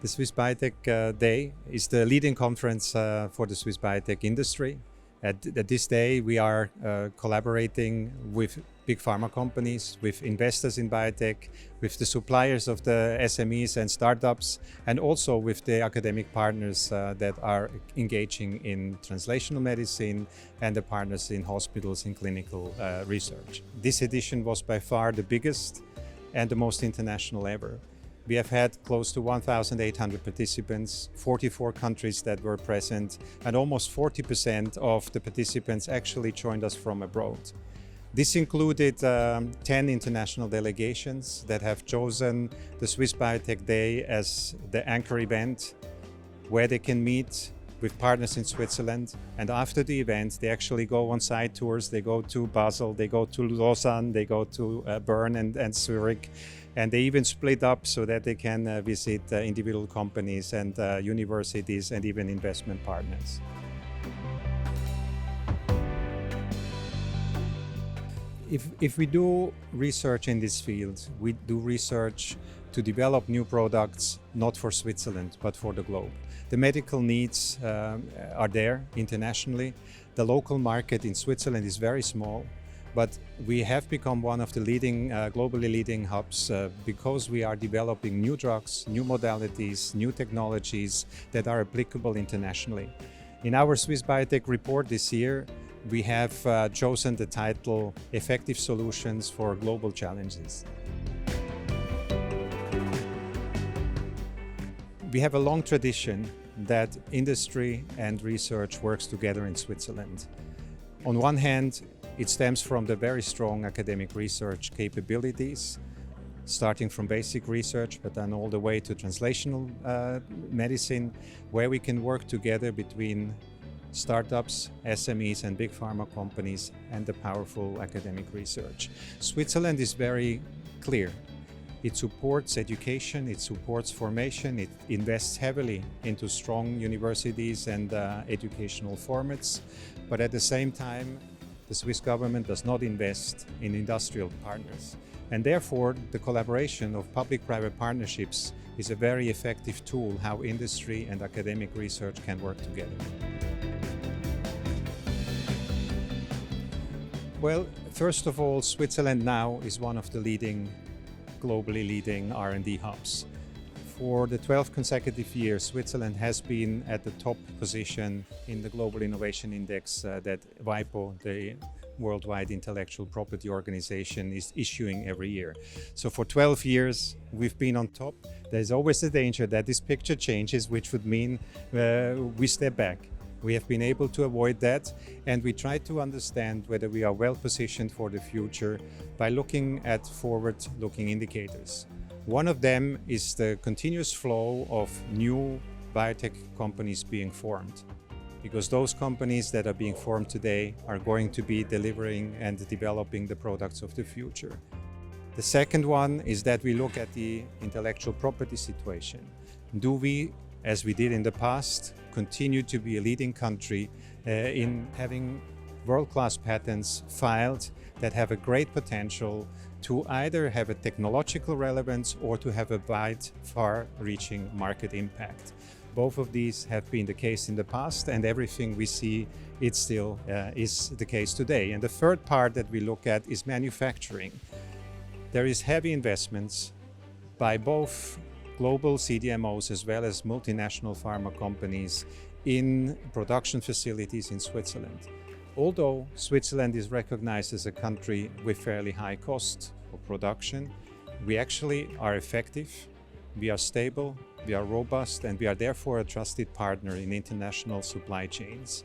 The Swiss Biotech Day is the leading conference for the Swiss biotech industry. At this day, we are collaborating with big pharma companies, with investors in biotech, with the suppliers of the SMEs and startups, and also with the academic partners that are engaging in translational medicine and the partners in hospitals in clinical research. This edition was by far the biggest and the most international ever. We have had close to 1,800 participants, 44 countries that were present, and almost 40% of the participants actually joined us from abroad. This included 10 international delegations that have chosen the Swiss Biotech Day as the anchor event where they can meet with partners in Switzerland, and after the event they actually go on site tours. They go to Basel, they go to Lausanne, they go to Bern and Zurich, and they even split up so that they can visit individual companies and universities and even investment partners. If we do research in this field, we do research to develop new products, not for Switzerland, but for the globe. The medical needs are there internationally. The local market in Switzerland is very small, but we have become one of the leading, globally leading hubs because we are developing new drugs, new modalities, new technologies that are applicable internationally. In our Swiss Biotech report this year, we have chosen the title Effective Solutions for Global Challenges. We have a long tradition that industry and research works together in Switzerland. On one hand, it stems from the very strong academic research capabilities, starting from basic research, but then all the way to translational medicine, where we can work together between startups, SMEs and big pharma companies and the powerful academic research. Switzerland is very clear. It supports education, it supports formation, it invests heavily into strong universities and educational formats, but at the same time, the Swiss government does not invest in industrial partners. And therefore, the collaboration of public-private partnerships is a very effective tool how industry and academic research can work together. Well, first of all, Switzerland now is one of the globally leading R&D hubs. For the 12th consecutive years, Switzerland has been at the top position in the Global Innovation Index that WIPO, the Worldwide Intellectual Property Organization, is issuing every year. So for 12 years, we've been on top. There's always a danger that this picture changes, which would mean we step back. We have been able to avoid that, and we try to understand whether we are well positioned for the future by looking at forward-looking indicators. One of them is the continuous flow of new biotech companies being formed, because those companies that are being formed today are going to be delivering and developing the products of the future. The second one is that we look at the intellectual property situation. Do we, as we did in the past, continue to be a leading country in having world-class patents filed that have a great potential to either have a technological relevance or to have a wide, far-reaching market impact. Both of these have been the case in the past, and everything we see, it still is the case today. And the third part that we look at is manufacturing. There is heavy investments by both global CDMOs as well as multinational pharma companies in production facilities in Switzerland. Although Switzerland is recognized as a country with fairly high cost of production, we actually are effective, we are stable, we are robust, and we are therefore a trusted partner in international supply chains.